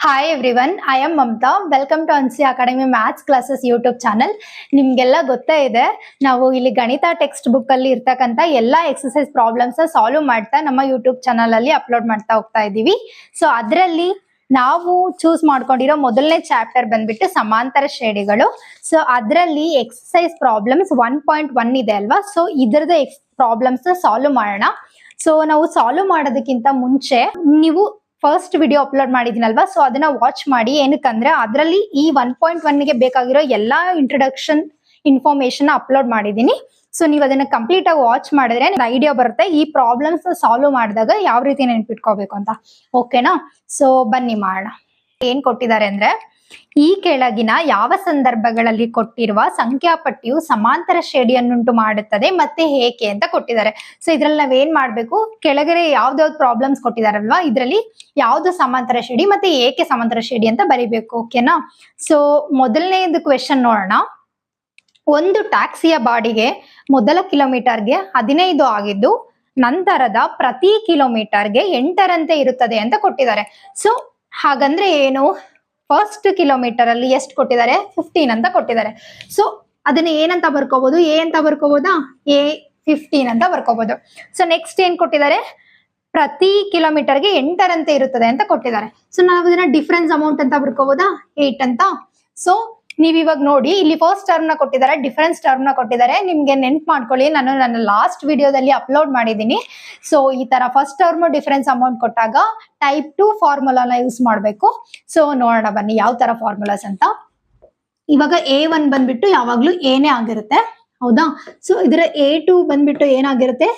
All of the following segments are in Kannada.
Hi everyone, I am Mamata. Welcome to Unacademy maths classes YouTube channel. ನಿಮ್ಗೆಲ್ಲ ಗೊತ್ತೇ ಇದೆ, ನಾವು ಇಲ್ಲಿ ಗಣಿತ ಟೆಕ್ಸ್ಟ್ ಬುಕ್ ಅಲ್ಲಿ ಇರ್ತಕ್ಕಂಥ ಎಲ್ಲಾ ಎಕ್ಸರ್ಸೈಸ್ ಪ್ರಾಬ್ಲಮ್ಸ್ ಸಾಲ್ವ್ ಮಾಡ್ತಾ ನಮ್ಮ ಯೂಟ್ಯೂಬ್ ಚಾನಲ್ ಅಲ್ಲಿ ಅಪ್ಲೋಡ್ ಮಾಡ್ತಾ ಹೋಗ್ತಾ ಇದೀವಿ. ಸೊ ಅದರಲ್ಲಿ ನಾವು ಚೂಸ್ ಮಾಡ್ಕೊಂಡಿರೋ ಮೊದಲನೇ ಚಾಪ್ಟರ್ ಬಂದ್ಬಿಟ್ಟು ಸಮಾಂತರ ಶ್ರೇಣಿಗಳು. ಸೊ ಅದರಲ್ಲಿ ಎಕ್ಸರ್ಸೈಸ್ ಪ್ರಾಬ್ಲಮ್ಸ್ 1.1 ಇದೆ ಅಲ್ವಾ. ಸೊ ಇದರದ ಪ್ರಾಬ್ಲಮ್ಸ್ ಸಾಲ್ವ್ ಮಾಡೋಣ. ಸೊ ನಾವು ಸಾಲ್ವ್ ಮಾಡೋದಕ್ಕಿಂತ ಮುಂಚೆ ನೀವು ಫಸ್ಟ್ ವಿಡಿಯೋ ಅಪ್ಲೋಡ್ ಮಾಡಿದಿನಲ್ವಾ, ಸೊ ಅದನ್ನ ವಾಚ್ ಮಾಡಿ. ಏನಕ್ಕಂದ್ರೆ ಅದರಲ್ಲಿ ಈ 1.1 ಗೆ ಬೇಕಾಗಿರೋ ಎಲ್ಲಾ ಇಂಟ್ರೊಡಕ್ಷನ್ ಇನ್ಫಾರ್ಮೇಶನ್ ಅಪ್ಲೋಡ್ ಮಾಡಿದೀನಿ. ಸೊ ನೀವು ಅದನ್ನ ಕಂಪ್ಲೀಟ್ ಆಗಿ ವಾಚ್ ಮಾಡಿದ್ರೆ ಐಡಿಯಾ ಬರುತ್ತೆ ಈ ಪ್ರಾಬ್ಲಮ್ಸ್ ಸಾಲ್ವ್ ಮಾಡಿದಾಗ ಯಾವ ರೀತಿ ನೆನ್ಪಿಟ್ಕೋಬೇಕು ಅಂತ. ಓಕೆನಾ? ಸೊ ಬನ್ನಿ ಮಾಡೋಣ. ಏನ್ ಕೊಟ್ಟಿದ್ದಾರೆ ಅಂದ್ರೆ, ಈ ಕೆಳಗಿನ ಯಾವ ಸಂದರ್ಭಗಳಲ್ಲಿ ಕೊಟ್ಟಿರುವ ಸಂಖ್ಯಾಪಟ್ಟಿಯು ಸಮಾಂತರ ಶ್ರೇಣಿಯನ್ನುಂಟು ಮಾಡುತ್ತದೆ ಮತ್ತೆ ಹೇಗೆ ಅಂತ ಕೊಟ್ಟಿದ್ದಾರೆ. ಸೊ ಇದ್ರಲ್ಲಿ ನಾವೇನ್ ಮಾಡ್ಬೇಕು, ಕೆಳಗಡೆ ಯಾವ್ದಾವ್ದು ಪ್ರಾಬ್ಲಮ್ಸ್ ಕೊಟ್ಟಿದಾರಲ್ವಾ, ಇದ್ರಲ್ಲಿ ಯಾವ್ದು ಸಮಾಂತರ ಶ್ರೇಣಿ ಮತ್ತೆ ಏಕೆ ಸಮಾಂತರ ಶ್ರೇಣಿ ಅಂತ ಬರಿಬೇಕು. ಓಕೆನಾ? ಸೊ ಮೊದಲನೇದು ಕ್ವೆಶನ್ ನೋಡೋಣ. ಒಂದು ಟ್ಯಾಕ್ಸಿಯ ಬಾಡಿಗೆ ಮೊದಲ ಕಿಲೋಮೀಟರ್ಗೆ 15 ಆಗಿದ್ದು ನಂತರದ ಪ್ರತಿ ಕಿಲೋಮೀಟರ್ಗೆ 8ರಂತೆ ಇರುತ್ತದೆ ಅಂತ ಕೊಟ್ಟಿದ್ದಾರೆ. ಸೊ ಹಾಗಂದ್ರೆ ಏನು, ಫಸ್ಟ್ ಕಿಲೋಮೀಟರ್ ಅಲ್ಲಿ ಎಷ್ಟು ಕೊಟ್ಟಿದ್ದಾರೆ, 15 ಅಂತ ಕೊಟ್ಟಿದ್ದಾರೆ. ಸೊ ಅದನ್ನ ಏನಂತ ಬರ್ಕೋಬಹುದು, ಎ ಅಂತ ಬರ್ಕೋಬಹುದಾ, ಎ 15 ಅಂತ ಬರ್ಕೋಬಹುದು. ಸೊ ನೆಕ್ಸ್ಟ್ ಏನ್ ಕೊಟ್ಟಿದ್ದಾರೆ, ಪ್ರತಿ ಕಿಲೋಮೀಟರ್ಗೆ 8ರಂತೆ ಇರುತ್ತದೆ ಅಂತ ಕೊಟ್ಟಿದ್ದಾರೆ. ಸೊ ನಾವು ಇದನ್ನ ಡಿಫರೆನ್ಸ್ ಅಮೌಂಟ್ ಅಂತ ಬರ್ಕೋಬಹುದಾ, 8 ಅಂತ. ಸೊ ನೀವ್ ಇವಾಗ ನೋಡಿ, ಇಲ್ಲಿ ಫಸ್ಟ್ ಟರ್ಮ್ ನ ಕೊಟ್ಟಿದ್ದಾರೆ, ಡಿಫರೆನ್ಸ್ ಟರ್ಮ್ ನ ಕೊಟ್ಟಿದ್ದಾರೆ. ನಿಮ್ಗೆ ನೆನ್ಪ್ ಮಾಡ್ಕೊಳ್ಳಿ, ನಾನು ನನ್ನ ಲಾಸ್ಟ್ ವಿಡಿಯೋದಲ್ಲಿ ಅಪ್ಲೋಡ್ ಮಾಡಿದೀನಿ. ಸೊ ಈ ತರ ಫಸ್ಟ್ ಟರ್ಮ್ ಡಿಫರೆನ್ಸ್ ಅಮೌಂಟ್ ಕೊಟ್ಟಾಗ ಟೈಪ್ 2 ಫಾರ್ಮುಲಾನ ಯೂಸ್ ಮಾಡ್ಬೇಕು. ಸೊ ನೋಡೋಣ ಬನ್ನಿ ಯಾವ ತರ ಫಾರ್ಮುಲಾಸ್ ಅಂತ. ಇವಾಗ A1 ಬಂದ್ಬಿಟ್ಟು ಯಾವಾಗ್ಲೂ ಏನೇ ಆಗಿರುತ್ತೆ, ಹೌದಾ? ಸೊ ಇದರ A2 ಬಂದ್ಬಿಟ್ಟು ಏನಾಗಿರುತ್ತೆ,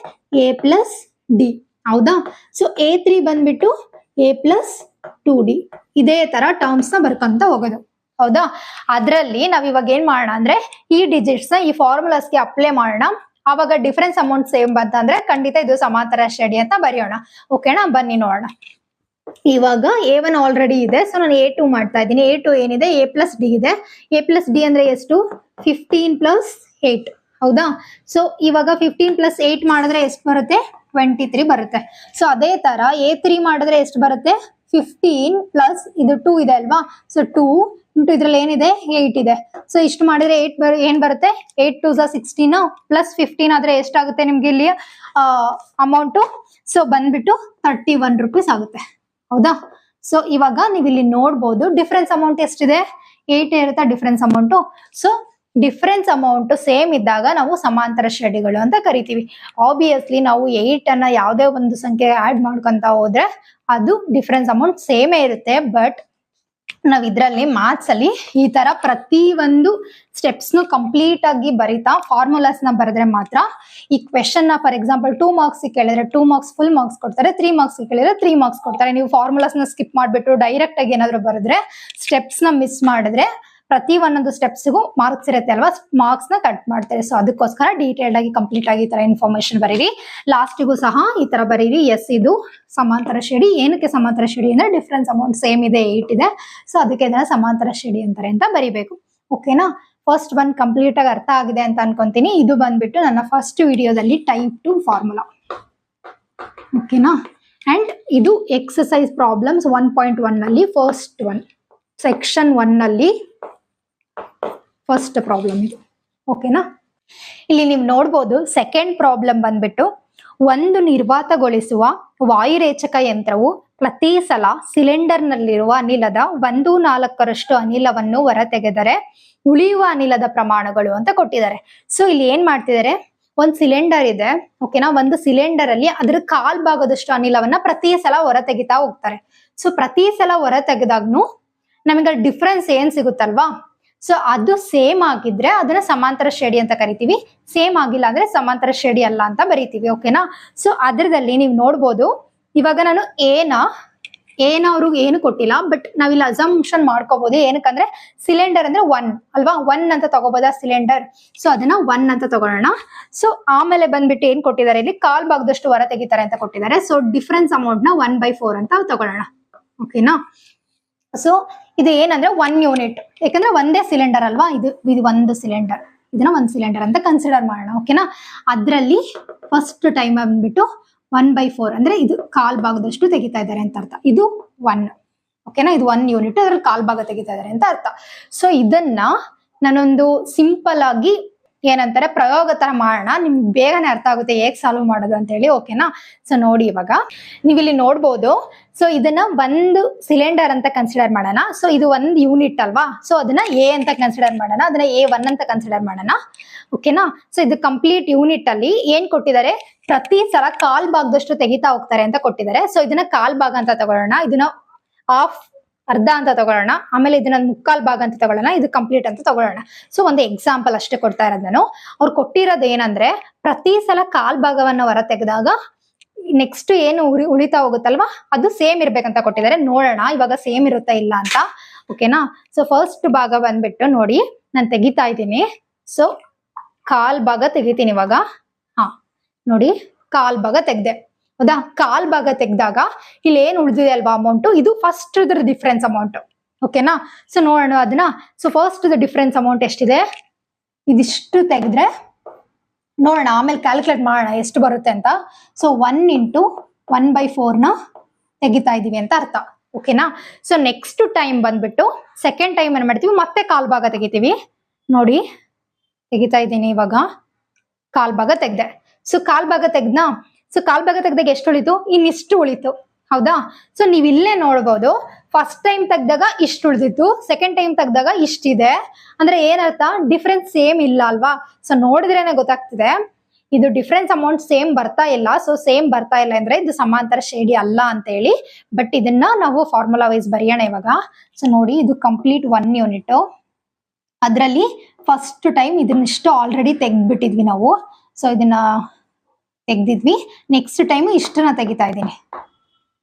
A ಪ್ಲಸ್ ಡಿ, ಹೌದಾ? ಸೊ A3 ಬಂದ್ಬಿಟ್ಟು A ಪ್ಲಸ್ 2D. ಇದೇ ತರ ಟರ್ಮ್ಸ್ ನ ಬರ್ಕೊಂತ ಹೋಗೋದು, ಹೌದಾ? ಅದ್ರಲ್ಲಿ ನಾವ್ ಇವಾಗ ಏನ್ ಮಾಡೋಣ ಅಂದ್ರೆ, ಈ ಡಿಜಿಟ್ಸ್ ನ ಈ ಫಾರ್ಮುಲಾಸ್ಗೆ ಅಪ್ಲೈ ಮಾಡೋಣ. ಆವಾಗ ಡಿಫರೆನ್ಸ್ ಅಮೌಂಟ್ ಸೇಮ್ ಬಂತಂದ್ರೆ ಖಂಡಿತ ಇದು ಸಮಾಂತರ ಶ್ರೇಣಿ ಅಂತ ಬರೆಯೋಣ. ಓಕೆನಾ? ಬನ್ನಿ ನೋಡೋಣ. ಇವಾಗ A1 ಆಲ್ರೆಡಿ ಇದೆ, ಸೊ ನಾನು A2 ಮಾಡ್ತಾ ಇದ್ದೀನಿ. A2 ಏನಿದೆ, A ಪ್ಲಸ್ ಡಿ ಇದೆ. A ಪ್ಲಸ್ ಡಿ ಅಂದ್ರೆ ಎಷ್ಟು, 15 ಪ್ಲಸ್ 8, ಹೌದಾ? ಸೊ ಇವಾಗ 15 ಪ್ಲಸ್ 8 ಮಾಡಿದ್ರೆ ಎಷ್ಟು ಬರುತ್ತೆ, 23 ಬರುತ್ತೆ. ಸೊ ಅದೇ ತರ A3 ಮಾಡಿದ್ರೆ ಎಷ್ಟು ಬರುತ್ತೆ, 15 ಪ್ಲಸ್ ಇದು 2 ಇದೆ ಅಲ್ವಾ. ಸೊ 2 ಇಂಟು ಇದ್ರಲ್ಲಿ ಏನಿದೆ, 8 ಇದೆ. ಸೊ ಇಷ್ಟು ಮಾಡಿದ್ರೆ ಏನ್ ಬರುತ್ತೆ, 8 2 16 ಪ್ಲಸ್ 15 ಆದ್ರೆ ಎಷ್ಟಾಗುತ್ತೆ ನಿಮ್ಗೆ ಇಲ್ಲಿ ಅಮೌಂಟು. ಸೊ ಬಂದ್ಬಿಟ್ಟು 31 ರೂಪೀಸ್ ಆಗುತ್ತೆ, ಹೌದಾ? ಸೊ ಇವಾಗ ನೀವು ಇಲ್ಲಿ ನೋಡ್ಬೋದು ಡಿಫರೆನ್ಸ್ ಅಮೌಂಟ್ ಎಷ್ಟಿದೆ, 8 ಇರುತ್ತೆ difference amount. So difference amount same ಇದ್ದಾಗ ನಾವು ಸಮಾಂತರ ಶ್ರೇಣಿಗಳು ಅಂತ ಕರಿತೀವಿ. ಆಬ್ವಿಯಸ್ಲಿ ನಾವು 8 ಅನ್ನ ಯಾವುದೇ ಒಂದು ಸಂಖ್ಯೆ ಆಡ್ ಮಾಡ್ಕೊಂತ ಹೋದ್ರೆ ಅದು ಡಿಫರೆನ್ಸ್ ಅಮೌಂಟ್ ಸೇಮೇ ಇರುತ್ತೆ. ಬಟ್ ನಾವ್ ಇದ್ರಲ್ಲಿ ಮ್ಯಾಥ್ಸ್ ಅಲ್ಲಿ ಈ ತರ ಪ್ರತಿ ಒಂದು ಸ್ಟೆಪ್ಸ್ ನು ಕಂಪ್ಲೀಟ್ ಆಗಿ ಬರಿತಾ ಫಾರ್ಮುಲಾಸ್ ನ ಬರೆದ್ರೆ ಮಾತ್ರ ಈ ಕ್ವೆಶನ್ ನ, ಫಾರ್ ಎಕ್ಸಾಂಪಲ್ 2 ಮಾರ್ಕ್ಸ್ ಕೇಳಿದ್ರೆ 2 ಮಾರ್ಕ್ಸ್ ಫುಲ್ ಮಾರ್ಕ್ಸ್ ಕೊಡ್ತಾರೆ, 3 ಮಾರ್ಕ್ಸ್ ಕೇಳಿದ್ರೆ 3 ಮಾರ್ಕ್ಸ್ ಕೊಡ್ತಾರೆ. ನೀವು ಫಾರ್ಮುಲಾಸ್ ನ ಸ್ಕಿಪ್ ಮಾಡ್ಬಿಟ್ಟು ಡೈರೆಕ್ಟ್ ಆಗಿ ಏನಾದ್ರು ಬರೆದ್ರೆ, ಸ್ಟೆಪ್ಸ್ ನ ಮಿಸ್ ಮಾಡಿದ್ರೆ ಪ್ರತಿ ಒಂದೊಂದು ಸ್ಟೆಪ್ಸ್ಗೂ ಮಾರ್ಕ್ಸ್ ಇರುತ್ತೆ ಅಲ್ವಾ, ಮಾರ್ಕ್ಸ್ ನ ಕಟ್ ಮಾಡ್ತಾರೆ. ಸೊ ಅದಕ್ಕೋಸ್ಕರ ಡೀಟೇಲ್ಡ್ ಆಗಿ ಕಂಪ್ಲೀಟ್ ಆಗಿ ಈ ತರ ಇನ್ಫಾರ್ಮೇಶನ್ ಬರೀರಿ. ಲಾಸ್ಟಿಗೂ ಸಹ ಈ ತರ ಬರೀರಿ, ಎಸ್ ಇದು ಸಮಾಂತರ ಶ್ರೇಣಿ. ಏನಕ್ಕೆ ಸಮಾಂತರ ಶ್ರೇಣಿ ಅಂದ್ರೆ ಡಿಫರೆನ್ಸ್ ಅಮೌಂಟ್ ಸೇಮ್ ಇದೆ, 8 ಇದೆ. ಸೊ ಅದಕ್ಕೆ ಇದನ್ನ ಸಮಾಂತರ ಶ್ರೇಣಿ ಅಂತಾರೆ ಅಂತ ಬರಿಬೇಕು. ಓಕೆನಾ? ಫಸ್ಟ್ ಒನ್ ಕಂಪ್ಲೀಟ್ ಆಗಿ ಅರ್ಥ ಆಗಿದೆ ಅಂತ ಅನ್ಕೊಂತೀನಿ. ಇದು ಬಂದ್ಬಿಟ್ಟು ನನ್ನ ಫಸ್ಟ್ ವಿಡಿಯೋದಲ್ಲಿ ಟೈಪ್ 2 ಫಾರ್ಮುಲಾ. ಓಕೆನಾ? ಅಂಡ್ ಇದು ಎಕ್ಸರ್ಸೈಸ್ ಪ್ರಾಬ್ಲಮ್ಸ್ 1.1 ನಲ್ಲಿ ಫಸ್ಟ್ ಒನ್, ಸೆಕ್ಷನ್ 1 ನಲ್ಲಿ ಫಸ್ಟ್ ಪ್ರಾಬ್ಲಮ್ ಇದು. ಓಕೆನಾ? ಇಲ್ಲಿ ನೀವು ನೋಡ್ಬೋದು ಸೆಕೆಂಡ್ ಪ್ರಾಬ್ಲಮ್ ಬಂದ್ಬಿಟ್ಟು, ಒಂದು ನಿರ್ವಾತಗೊಳಿಸುವ ವಾಯುರೇಚಕ ಯಂತ್ರವು ಪ್ರತಿ ಸಲ ಸಿಲಿಂಡರ್ ನಲ್ಲಿರುವ ಅನಿಲದ 1/4 ಅನಿಲವನ್ನು ಹೊರತೆಗೆದರೆ ಉಳಿಯುವ ಅನಿಲದ ಪ್ರಮಾಣಗಳು ಅಂತ ಕೊಟ್ಟಿದ್ದಾರೆ. ಸೊ ಇಲ್ಲಿ ಏನ್ ಮಾಡ್ತಿದ್ದಾರೆ, ಒಂದ್ ಸಿಲಿಂಡರ್ ಇದೆ, ಓಕೆನಾ? ಒಂದು ಸಿಲಿಂಡರ್ ಅಲ್ಲಿ ಅದ್ರ ಕಾಲ್ ಭಾಗದಷ್ಟು ಅನಿಲವನ್ನ ಪ್ರತಿ ಸಲ ಹೊರ ತೆಗಿತಾ ಹೋಗ್ತಾರೆ. ಸೊ ಪ್ರತಿ ಸಲ ಹೊರ ತೆಗೆದಾಗ್ನು ನಮಗೆ ಡಿಫ್ರೆನ್ಸ್ ಏನ್ ಸಿಗುತ್ತಲ್ವಾ, ಸೊ ಅದು ಸೇಮ್ ಆಗಿದ್ರೆ ಅದನ್ನ ಸಮಾಂತರ ಶ್ರೇಣಿ ಅಂತ ಕರಿತೀವಿ. ಸೇಮ್ ಆಗಿಲ್ಲ ಅಂದ್ರೆ ಸಮಾಂತರ ಶ್ರೇಣಿ ಅಲ್ಲ ಅಂತ ಬರೀತೀವಿ. ಓಕೆನಾ? ಸೊ ಅದ್ರದಲ್ಲಿ ನೀವು ನೋಡ್ಬೋದು, ಇವಾಗ ನಾನು ಏನ ಅವ್ರು ಏನು ಕೊಟ್ಟಿಲ್ಲ, ಬಟ್ ನಾವಿಲ್ಲಿ ಅಸಂಪ್ಷನ್ ಮಾಡ್ಕೋಬಹುದು. ಏನಕ್ಕಂದ್ರೆ ಸಿಲಿಂಡರ್ ಅಂದ್ರೆ 1 ಅಲ್ವಾ, 1 ಅಂತ ತಗೋಬೋದಾ ಸಿಲಿಂಡರ್. ಸೊ ಅದನ್ನ 1 ಅಂತ ತಗೊಳ್ಳೋಣ. ಸೊ ಆಮೇಲೆ ಬಂದ್ಬಿಟ್ಟು ಏನ್ ಕೊಟ್ಟಿದ್ದಾರೆ, ಇಲ್ಲಿ ಕಾಲ್ ಭಾಗದಷ್ಟು ಹೊರ ತೆಗಿತಾರೆ ಅಂತ ಕೊಟ್ಟಿದ್ದಾರೆ. ಸೊ ಡಿಫರೆನ್ಸ್ ಅಮೌಂಟ್ ನ 1/4 ಅಂತ ತಗೊಳ್ಳೋಣ. ಓಕೆನಾ? ಸೊ ಇದು ಏನಂದ್ರೆ 1 ಯೂನಿಟ್, ಯಾಕಂದ್ರೆ ಒಂದೇ ಸಿಲಿಂಡರ್ ಅಲ್ವಾ, ಇದು ಒಂದು ಸಿಲಿಂಡರ್, ಇದನ್ನ 1 ಸಿಲಿಂಡರ್ ಅಂತ ಕನ್ಸಿಡರ್ ಮಾಡೋಣ. ಓಕೆನಾ? ಅದ್ರಲ್ಲಿ ಫಸ್ಟ್ ಟೈಮ್ ಬಂದ್ಬಿಟ್ಟು 1/4 ಅಂದ್ರೆ ಇದು ಕಾಲ್ ಭಾಗದಷ್ಟು ತೆಗಿತಾ ಇದ್ದಾರೆ ಅಂತ ಅರ್ಥ. ಇದು 1. ಓಕೆನಾ. ಇದು 1 ಯೂನಿಟ್, ಅದ್ರಲ್ಲಿ ಕಾಲ್ ಭಾಗ ತೆಗಿತಾ ಇದಾರೆ ಅಂತ ಅರ್ಥ. ಸೊ ಇದನ್ನ ನಾನೊಂದು ಸಿಂಪಲ್ ಆಗಿ ಏನಂತಾರೆ ಪ್ರಯೋಗ ತರ ಮಾಡೋಣ, ನಿಮ್ಗೆ ಬೇಗನೆ ಅರ್ಥ ಆಗುತ್ತೆ ಹೇಗ್ ಸಾಲ್ವ್ ಮಾಡೋದು ಅಂತ ಹೇಳಿ. ಓಕೆನಾ. ಸೊ ನೋಡಿ ಇವಾಗ ನೀವು ಇಲ್ಲಿ ನೋಡ್ಬೋದು. ಸೊ ಇದನ್ನ ಒಂದು ಸಿಲಿಂಡರ್ ಅಂತ ಕನ್ಸಿಡರ್ ಮಾಡೋಣ. ಸೊ ಇದು 1 ಯೂನಿಟ್ ಅಲ್ವಾ, ಸೊ ಅದನ್ನ ಎ ಅಂತ ಕನ್ಸಿಡರ್ ಮಾಡೋಣ, ಅದನ್ನ A1 ಅಂತ ಕನ್ಸಿಡರ್ ಮಾಡೋಣ. ಓಕೆನಾ. ಸೊ ಇದು ಕಂಪ್ಲೀಟ್ ಯೂನಿಟ್ ಅಲ್ಲಿ ಏನ್ ಕೊಟ್ಟಿದ್ದಾರೆ, ಪ್ರತಿ ಸಲ ಕಾಲ್ ಭಾಗದಷ್ಟು ತೆಗಿತಾ ಹೋಗ್ತಾರೆ ಅಂತ ಕೊಟ್ಟಿದ್ದಾರೆ. ಸೊ ಇದನ್ನ ಕಾಲ್ ಭಾಗ ಅಂತ ತಗೊಳ್ಳೋಣ, ಇದನ್ನ ಅರ್ಧ ಅಂತ ತಗೊಳ್ಳೋಣ, ಆಮೇಲೆ ಇದನ್ನ ಮುಕ್ಕಾಲ್ ಭಾಗ ಅಂತ ತಗೊಳ್ಳೋಣ, ಇದು ಕಂಪ್ಲೀಟ್ ಅಂತ ತಗೊಳ್ಳೋಣ. ಸೊ ಒಂದು ಎಕ್ಸಾಂಪಲ್ ಅಷ್ಟೇ ಕೊಡ್ತಾ ಇರೋದು ನಾನು. ಅವ್ರು ಕೊಟ್ಟಿರೋದು ಏನಂದ್ರೆ ಪ್ರತಿ ಸಲ ಕಾಲ್ ಭಾಗವನ್ನ ಹೊರ ತೆಗೆದಾಗ ನೆಕ್ಸ್ಟ್ ಏನು ಉಳಿತಾ ಹೋಗುತ್ತಲ್ವಾ ಅದು ಸೇಮ್ ಇರ್ಬೇಕಂತ ಕೊಟ್ಟಿದ್ದಾರೆ. ನೋಡೋಣ ಇವಾಗ ಸೇಮ್ ಇರುತ್ತಾ ಇಲ್ಲ ಅಂತ. ಓಕೆನಾ. ಸೊ ಫಸ್ಟ್ ಭಾಗ ಬಂದ್ಬಿಟ್ಟು ನೋಡಿ ನಾನು ತೆಗಿತಾ ಇದ್ದೀನಿ. ಸೊ ಕಾಲ್ ಭಾಗ ತೆಗಿತೀನಿ ಇವಾಗ. ನೋಡಿ ಕಾಲ್ ಭಾಗ ತೆಗ್ದೆ, ಹೌದಾ. ಕಾಲ್ ಭಾಗ ತೆಗ್ದಾಗ ಇಲ್ಲಿ ಏನ್ ಉಳಿದಿದೆ ಅಲ್ವಾ ಅಮೌಂಟ್, ಇದು ಫಸ್ಟ್ ಡಿಫ್ರೆನ್ಸ್ ಅಮೌಂಟ್. ಓಕೆನಾ. ಸೊ ನೋಡೋಣ ಅದನ್ನ. ಸೊ ಫಸ್ಟ್ ಡಿಫ್ರೆನ್ಸ್ ಅಮೌಂಟ್ ಎಷ್ಟಿದೆ, ಇದಿಷ್ಟು ತೆಗೆದ್ರೆ ನೋಡೋಣ, ಆಮೇಲೆ ಕ್ಯಾಲ್ಕುಲೇಟ್ ಮಾಡೋಣ ಎಷ್ಟು ಬರುತ್ತೆ ಅಂತ. ಸೊ 1 × 1/4 ನ ತೆಗಿತಾ ಇದೀವಿ ಅಂತ ಅರ್ಥ. ಓಕೆನಾ. ಸೊ ನೆಕ್ಸ್ಟ್ ಟೈಮ್ ಬಂದ್ಬಿಟ್ಟು ಸೆಕೆಂಡ್ ಟೈಮ್ ಏನ್ ಮಾಡ್ತೀವಿ, ಮತ್ತೆ ಕಾಲ್ ಭಾಗ ತೆಗಿತೀವಿ. ನೋಡಿ ತೆಗಿತಾ ಇದ್ದೀನಿ ಇವಾಗ, ಕಾಲ್ ಭಾಗ ತೆಗ್ದೆ. ಸೊ ಕಾಲ್ ಭಾಗ ತೆಗ್ದನಾ. ಸೊ ಕಾಲ್ ಭಾಗ ತೆಗ್ದಾಗ ಎಷ್ಟು ಉಳಿತು, ಇನ್ನಿಷ್ಟು ಉಳಿತು, ಹೌದಾ. ಸೊ ನೀವ್ ಇಲ್ಲೇ ನೋಡ್ಬೋದು, ಫಸ್ಟ್ ಟೈಮ್ ತೆಗ್ದಾಗ ಇಷ್ಟು ಉಳಿದಿತ್ತು, ಸೆಕೆಂಡ್ ಟೈಮ್ ತೆಗ್ದಾಗ ಇಷ್ಟಿದೆ. ಅಂದ್ರೆ ಏನರ್ಥ, ಡಿಫ್ರೆನ್ಸ್ ಸೇಮ್ ಇಲ್ಲ ಅಲ್ವಾ. ಸೊ ನೋಡಿದ್ರೇನೆ ಗೊತ್ತಾಗ್ತಿದೆ ಇದು ಡಿಫ್ರೆನ್ಸ್ ಅಮೌಂಟ್ ಸೇಮ್ ಬರ್ತಾ ಇಲ್ಲ. ಸೊ ಸೇಮ್ ಬರ್ತಾ ಇಲ್ಲ ಅಂದ್ರೆ ಇದು ಸಮಾಂತರ ಶ್ರೇಣಿ ಅಲ್ಲ ಅಂತ ಹೇಳಿ. ಬಟ್ ಇದನ್ನ ನಾವು ಫಾರ್ಮುಲಾ ವೈಸ್ ಬರೆಯೋಣ ಇವಾಗ. ಸೊ ನೋಡಿ ಇದು ಕಂಪ್ಲೀಟ್ 1 ಯೂನಿಟ್, ಅದ್ರಲ್ಲಿ ಫಸ್ಟ್ ಟೈಮ್ ಇದನ್ನಿಷ್ಟು ಆಲ್ರೆಡಿ ತೆಗ್ದ್ಬಿಟ್ಟಿದ್ವಿ ನಾವು. ಸೊ ಇದನ್ನ ತೆಗ್ದಿದ್ವಿ. ನೆಕ್ಸ್ಟ್ ಟೈಮ್ ಇಷ್ಟನ್ನ ತೆಗಿತಾ ಇದ್ದೀನಿ.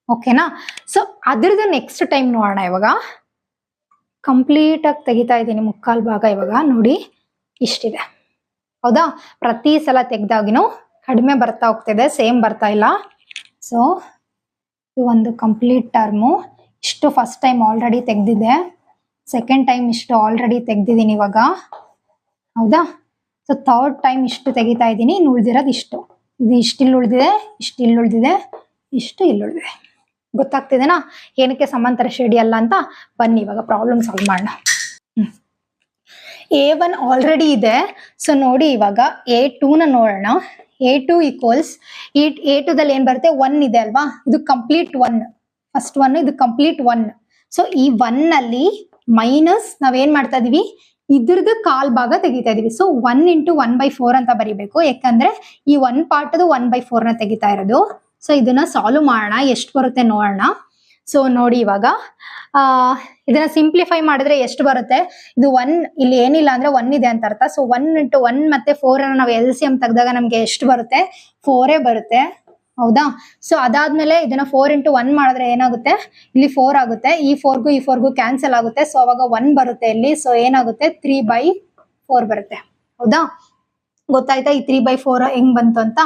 ಓಕೆನಾ. ಸೊ ಅದ್ರದ್ದು ನೆಕ್ಸ್ಟ್ ಟೈಮ್ ನೋಡೋಣ ಇವಾಗ. ಕಂಪ್ಲೀಟ್ ಆಗಿ ತೆಗಿತಾ ಇದ್ದೀನಿ ಮುಕ್ಕಾಲ್ ಭಾಗ. ಇವಾಗ ನೋಡಿ ಇಷ್ಟಿದೆ, ಹೌದಾ. ಪ್ರತಿ ಸಲ ತೆಗ್ದಾಗಿನೂ ಕಡಿಮೆ ಬರ್ತಾ ಹೋಗ್ತಿದೆ, ಸೇಮ್ ಬರ್ತಾ ಇಲ್ಲ. ಸೊ ಇದು ಒಂದು ಕಂಪ್ಲೀಟ್ ಟರ್ಮು. ಇಷ್ಟು ಫಸ್ಟ್ ಟೈಮ್ ಆಲ್ರೆಡಿ ತೆಗ್ದಿದೆ, ಸೆಕೆಂಡ್ ಟೈಮ್ ಇಷ್ಟು ಆಲ್ರೆಡಿ ತೆಗ್ದಿದ್ದೀನಿ ಇವಾಗ, ಹೌದಾ. ಸೊ ಥರ್ಡ್ ಟೈಮ್ ಇಷ್ಟು ತೆಗಿತಾ ಇದ್ದೀನಿ. ಇನ್ನು ಉಳಿದಿರೋದು ಇಷ್ಟು, ಇದು ಇಷ್ಟಿಲ್ಲಿ ಉಳಿದಿದೆ, ಇಷ್ಟು ಇಲ್ಲಿ ಉಳಿದಿದೆ, ಇಷ್ಟು ಇಲ್ಲಿ ಉಳಿದಿದೆ. ಗೊತ್ತಾಗ್ತಿದೆನಾ ಏನಕ್ಕೆ ಸಮಾಂತರ ಶ್ರೇಣಿ ಅಲ್ಲ ಅಂತ. ಬನ್ನಿ ಇವಾಗ ಪ್ರಾಬ್ಲಮ್ ಸಾಲ್ವ್ ಮಾಡೋಣ. A1 ಆಲ್ರೆಡಿ ಇದೆ. ಸೊ ನೋಡಿ ಇವಾಗ A2 ನ ನೋಡೋಣ. A2 ಈಕ್ವಲ್ಸ್ A2ದಲ್ಲಿ ಏನ್ ಬರುತ್ತೆ, 1 ಇದೆ ಅಲ್ವಾ, ಇದು ಕಂಪ್ಲೀಟ್ 1, ಫಸ್ಟ್ 1, ಇದು ಕಂಪ್ಲೀಟ್ 1. ಸೊ ಈ 1 ಅಲ್ಲಿ ಮೈನಸ್ ನಾವೇನ್ ಮಾಡ್ತಾ ಇದೀವಿ, ಇದ್ರದ್ದು ಕಾಲ್ ಭಾಗ ತೆಗಿತಾ ಇದೀವಿ. ಸೊ 1 × 1/4 ಅಂತ ಬರಿಬೇಕು, ಯಾಕಂದ್ರೆ ಈ 1 ಪಾರ್ಟ್ 1/4 ನ ತೆಗಿತಾ ಇರೋದು. ಸೊ ಇದನ್ನ ಸಾಲ್ವ್ ಮಾಡೋಣ, ಎಷ್ಟು ಬರುತ್ತೆ ನೋಡೋಣ. ಸೊ ನೋಡಿ ಇವಾಗ ಇದನ್ನ ಸಿಂಪ್ಲಿಫೈ ಮಾಡಿದ್ರೆ ಎಷ್ಟು ಬರುತ್ತೆ, ಇದು 1 ಇಲ್ಲಿ ಏನಿಲ್ಲ ಅಂದ್ರೆ 1 ಇದೆ ಅಂತ ಅರ್ಥ. ಸೊ 1 × 1 ಮತ್ತೆ 4 ನಾವು LCM ತೆಗೆದಾಗ ನಮ್ಗೆ ಎಷ್ಟು ಬರುತ್ತೆ, 4 ಬರುತ್ತೆ, ಹೌದಾ. ಸೊ ಅದಾದ್ಮೇಲೆ ಇದನ್ನ 4 × 1 ಮಾಡಿದ್ರೆ ಏನಾಗುತ್ತೆ, ಇಲ್ಲಿ 4 ಆಗುತ್ತೆ. ಈ 4ಗೂ ಈ 4ಗೂ ಕ್ಯಾನ್ಸಲ್ ಆಗುತ್ತೆ. ಸೊ ಅವಾಗ 1 ಬರುತ್ತೆ ಇಲ್ಲಿ. ಸೊ ಏನಾಗುತ್ತೆ, 3/4 ಬರುತ್ತೆ, ಹೌದಾ. ಗೊತ್ತಾಯ್ತಾ ಈ 3/4 ಹೆಂಗ್ ಬಂತು ಅಂತ.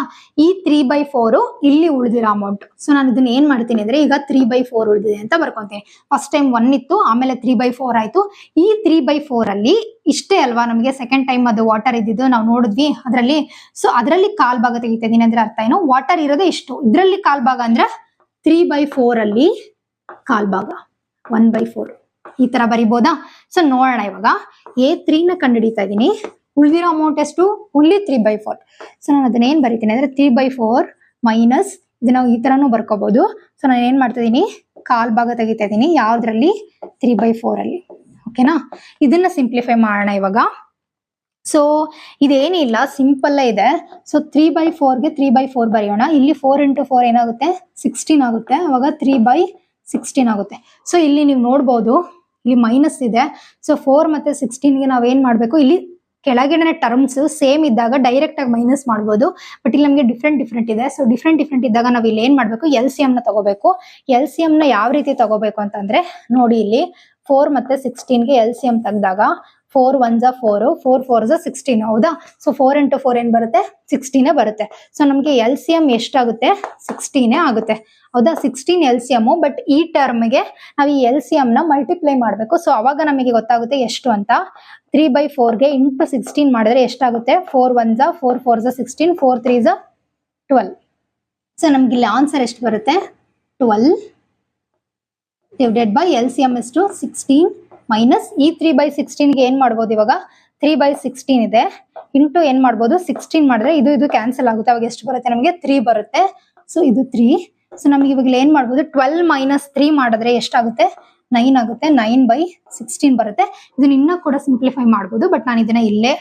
ಈ 3/4 ಇಲ್ಲಿ ಉಳಿದಿರೋ ಅಮೌಂಟ್. ಸೊ ನಾನು ಇದನ್ನ ಏನ್ ಮಾಡ್ತೀನಿ ಅಂದ್ರೆ ಈಗ 3/4 ಉಳಿದಿದೆ ಅಂತ ಬರ್ಕೊಂತೀನಿ. ಫಸ್ಟ್ ಟೈಮ್ 1 ಇತ್ತು, ಆಮೇಲೆ 3/4 ಆಯ್ತು. ಈ 3/4 ಅಲ್ಲಿ ಇಷ್ಟೇ ಅಲ್ವಾ ನಮಗೆ ಸೆಕೆಂಡ್ ಟೈಮ್ ಅದು ವಾಟರ್ ಇದ್ದಿದ್ದು ನಾವು ನೋಡಿದ್ವಿ ಅದ್ರಲ್ಲಿ. ಸೊ ಅದ್ರಲ್ಲಿ ಕಾಲ್ ಭಾಗ ತೆಗಿತಾ ಇದೀನಿ ಅಂದ್ರೆ ಅರ್ಥ ಏನು, ವಾಟರ್ ಇರೋದೇ ಇಷ್ಟು, ಇದ್ರಲ್ಲಿ ಕಾಲ್ ಭಾಗ ಅಂದ್ರೆ 3/4 ಅಲ್ಲಿ ಕಾಲ್ ಭಾಗ 1/4 ಈ ತರ ಬರಿಬೋದಾ. ಸೊ ನೋಡೋಣ ಇವಾಗ A3 ನ ಕಂಡುಹಿಡಿತಾ ಇದೀನಿ. ಉಳಿದಿರೋ ಅಮೌಂಟ್ ಎಷ್ಟು, ಓನ್ಲಿ 3/4. ಸೊ ನಾನು ಅದನ್ನ ಏನ್ ಬರೀತೀನಿ ಅಂದ್ರೆ 3/4 ಮೈನಸ್ ಇದನ್ನ ಈ ತರನು ಬರ್ಕೋಬಹುದು. ಸೊ ನಾನು ಏನ್ ಮಾಡ್ತಾ ಇದೀನಿ, ಕಾಲ್ ಭಾಗ ತೆಗಿತಾ ಇದೀನಿ ಯಾವ್ದ್ರಲ್ಲಿ, 3/4 ಅಲ್ಲಿ. ಓಕೆನಾ. ಇದನ್ನ ಸಿಂಪ್ಲಿಫೈ ಮಾಡೋಣ ಇವಾಗ. ಸೊ ಇದೇನಿಲ್ಲ, ಸಿಂಪಲ್ ಇದೆ. ಸೊ 3/4ಗೆ 3/4 ಬರೆಯೋಣ. ಇಲ್ಲಿ 4 × 4 ಏನಾಗುತ್ತೆ, 16 ಆಗುತ್ತೆ. ಅವಾಗ 3/16 ಆಗುತ್ತೆ. ಸೊ ಇಲ್ಲಿ ನೀವು ನೋಡ್ಬೋದು ಇಲ್ಲಿ ಮೈನಸ್ ಇದೆ. ಸೊ 4 ಮತ್ತೆ 16ಗೆ ನಾವೇನ್ ಮಾಡ್ಬೇಕು, ಇಲ್ಲಿ ಕೆಳಗಿನ ಟರ್ಮ್ಸ್ ಸೇಮ್ ಇದ್ದಾಗ ಡೈರೆಕ್ಟ್ ಆಗಿ ಮೈನಸ್ ಮಾಡ್ಬೋದು. ಬಟ್ ಇಲ್ಲಿ ನಮಗೆ ಡಿಫ್ರೆಂಟ್ ಇದೆ. ಸೊ ಡಿಫ್ರೆಂಟ್ ಇದ್ದಾಗ ನಾವು ಇಲ್ಲಿ ಏನ್ ಮಾಡ್ಬೇಕು, LCM ನ ತಗೋಬೇಕು. LCM ನ ಯಾವ ರೀತಿ ತಗೋಬೇಕು ಅಂತಂದ್ರೆ ನೋಡಿ, ಇಲ್ಲಿ 4 ಮತ್ತೆ 16ಗೆ LCM ತೆಗೆದಾಗ 4 1s 4, 4 4s 16, ಹೌದಾ. ಸೊ 4 × 4 ಏನ್ ಬರುತ್ತೆ, 16 ಬರುತ್ತೆ. ಸೊ ನಮ್ಗೆ LCM ಎಷ್ಟಾಗುತ್ತೆ, 16 ಆಗುತ್ತೆ, ಹೌದಾ. 16 LCM. ಬಟ್ ಈ ಟರ್ಮ್ಗೆ ನಾವು ಈ LCM ನ ಮಲ್ಟಿಪ್ಲೈ ಮಾಡ್ಬೇಕು. ಸೊ ಅವಾಗ ನಮಗೆ ಗೊತ್ತಾಗುತ್ತೆ ಎಷ್ಟು ಅಂತ. 3/4ಗೆ × 16 ಮಾಡಿದ್ರೆ ಎಷ್ಟಾಗುತ್ತೆ, 4 1s 4, 4s 16, 4 3s 12. ಸೊ ನಮ್ಗೆ ಇಲ್ಲಿ ಆನ್ಸರ್ ಎಷ್ಟು ಬರುತ್ತೆ, 12 ಡಿವೈಡೆಡ್ ಬೈ LCM ಎಷ್ಟು 16 ಮೈನಸ್ ಈ 3/16 ಗೆ ಏನ್ ಮಾಡ್ಬೋದು ಇವಾಗ 3/16 ಇದೆ ಇಂಟು ಏನ್ ಮಾಡ್ಬೋದು 16 ಮಾಡಿದ್ರೆ ಇದು ಕ್ಯಾನ್ಸಲ್ ಆಗುತ್ತೆ. ಅವಾಗ ಎಷ್ಟು ಬರುತ್ತೆ ನಮಗೆ 3 ಬರುತ್ತೆ. ಸೊ ಇದು 3. ಸೊ ನಮ್ಗೆ ಇವಾಗ ಏನ್ ಮಾಡ್ಬೋದು 12 ಮೈನಸ್ 3 ಮಾಡಿದ್ರೆ ಎಷ್ಟಾಗುತ್ತೆ 9 ಆಗುತ್ತೆ. 9/16 ಬರುತ್ತೆ. ಇದನ್ನ ಇನ್ನ ಕೂಡ ಸಿಂಪ್ಲಿಫೈ ಮಾಡ್ಬೋದು, ಬಟ್ ನಾನು ಇದನ್ನ ಇಲ್ಲೇ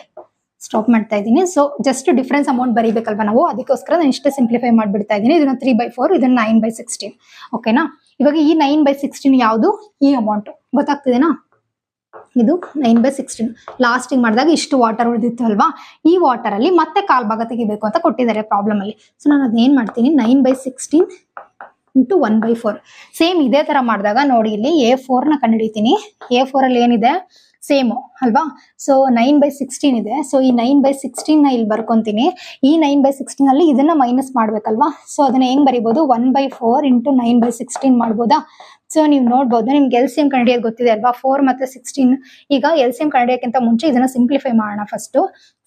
ಸ್ಟಾಪ್ ಮಾಡ್ತಾ ಇದ್ದೀನಿ. ಸೊ ಜಸ್ಟ್ ಡಿಫರೆನ್ಸ್ ಅಮೌಂಟ್ ಬರೀಬೇಕಲ್ವಾ ನಾವು, ಅದಕ್ಕೋಸ್ಕರ ನಾನು ಇಷ್ಟೇ ಸಿಂಪ್ಲಿಫೈ ಮಾಡ್ಬಿಡ್ತಾ ಇದ್ದೀನಿ. ಇದನ್ನ 3/4, ಇದನ್ನ 9/16. ಓಕೆನಾ. ಇವಾಗ ಈ 9/16 ಯಾವುದು ಈ ಅಮೌಂಟ್ ಗೊತ್ತಾಗ್ತಿದೆನಾ, ಇದು 9/16 ಲಾಸ್ಟಿಂಗ್ ಮಾಡಿದಾಗ ಇಷ್ಟು ವಾಟರ್ ಉಳಿದಿತ್ತು ಅಲ್ವಾ, ಈ ವಾಟರ್ ಅಲ್ಲಿ ಮತ್ತೆ ಕಾಲ್ ಭಾಗ ತೆಗಿಬೇಕು ಅಂತ ಕೊಟ್ಟಿದ್ದಾರೆ ಪ್ರಾಬ್ಲಮ್ ಅಲ್ಲಿ. ಸೊ ನಾನು ಅದನ್ನ ಏನ್ ಮಾಡ್ತೀನಿ 9/16 ಇಂಟು 1/4. ಸೇಮ್ ಇದೇ ತರ ಮಾಡಿದಾಗ ನೋಡಿ ಇಲ್ಲಿ A4 ನ ಕಂಡುಹಿಡಿತೀನಿ. A4 ಅಲ್ಲಿ ಏನಿದೆ ಸೇಮ್ ಅಲ್ವಾ. ಸೊ 9/16 ಇದೆ. ಸೊ ಈ 9/16 ನ ಇಲ್ಲಿ ಬರ್ಕೊಂತೀನಿ. ಈ 9/16 ಅಲ್ಲಿ ಇದನ್ನ ಮೈನಸ್ ಮಾಡ್ಬೇಕಲ್ವಾ. ಸೊ ಅದನ್ನ ಹೆಂಗ್ ಬರಿಬಹುದು 1/4 ಇಂಟು 9/16 ಮಾಡ್ಬೋದಾ. ಸೊ ನೀವು ನೋಡ್ಬೋದು ನಿಮ್ಗೆ LCM ಕಂಡುಹಿಡಿಯೋದು ಗೊತ್ತಿದೆ ಅಲ್ವಾ, 4 ಮತ್ತೆ 16. ಈಗ LCM ಕಂಡುಹಿಡಿಯೋಕ್ಕಿಂತ ಮುಂಚೆ ಇದನ್ನ ಸಿಂಪ್ಲಿಫೈ ಮಾಡೋಣ. ಫಸ್ಟ್